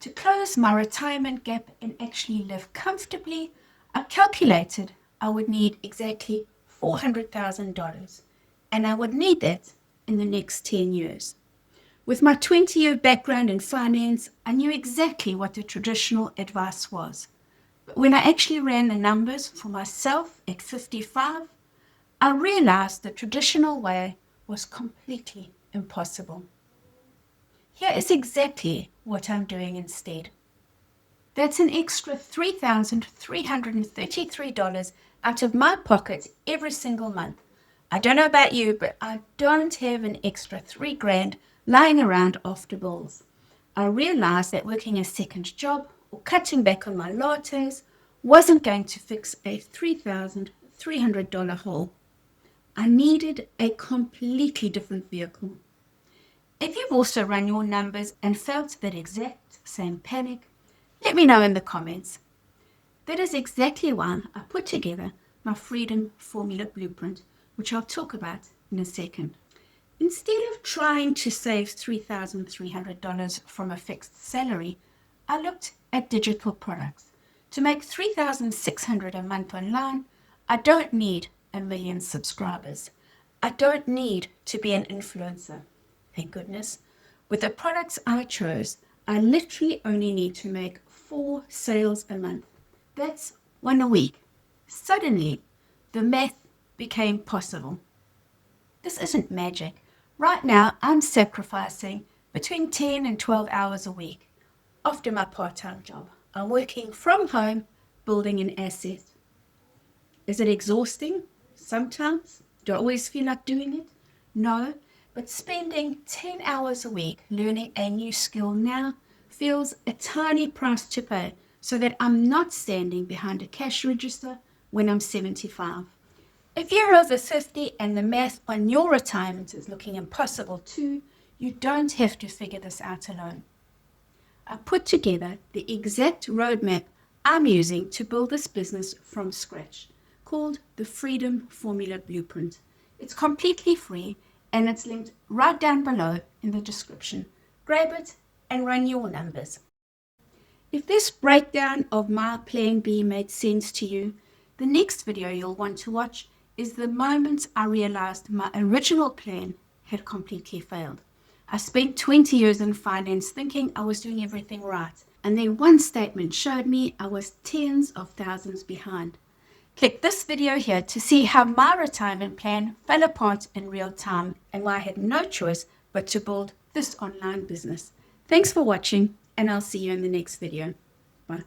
To close my retirement gap and actually live comfortably, I calculated I would need exactly $400,000, and I would need that in the next 10 years. With my 20-year background in finance, I knew exactly what the traditional advice was. But when I actually ran the numbers for myself at 55, I realized the traditional way was completely impossible. Here is exactly what I'm doing instead. That's an extra $3,333 out of my pocket every single month. I don't know about you, but I don't have an extra $3,000 lying around after bills. I realized that working a second job or cutting back on my lattes wasn't going to fix a $3,300 hole. I needed a completely different vehicle. If you've also run your numbers and felt that exact same panic, let me know in the comments. That is exactly why I put together my Freedom Formula Blueprint, which I'll talk about in a second. Instead of trying to save $3,300 from a fixed salary, I looked at digital products. To make $3,600 a month online, I don't need 1 million subscribers. I don't need to be an influencer. Thank goodness. With the products I chose, I literally only need to make 4 sales a month. That's 1 a week. Suddenly, the math became possible. This isn't magic. Right now, I'm sacrificing between 10 and 12 hours a week. After my part-time job, I'm working from home, building an asset. Is it exhausting? Sometimes. Do I always feel like doing it? No, but spending 10 hours a week learning a new skill now feels a tiny price to pay so that I'm not standing behind a cash register when I'm 75. If you're over 50 and the math on your retirement is looking impossible too, you don't have to figure this out alone. I put together the exact roadmap I'm using to build this business from scratch, called the Freedom Formula Blueprint. It's completely free and it's linked right down below in the description. Grab it and run your numbers. If this breakdown of my plan B made sense to you, the next video you'll want to watch is the moment I realized my original plan had completely failed. I spent 20 years in finance thinking I was doing everything right, and then one statement showed me I was tens of thousands behind. Click this video here to see how my retirement plan fell apart in real time and why I had no choice but to build this online business. Thanks for watching, and I'll see you in the next video. Bye.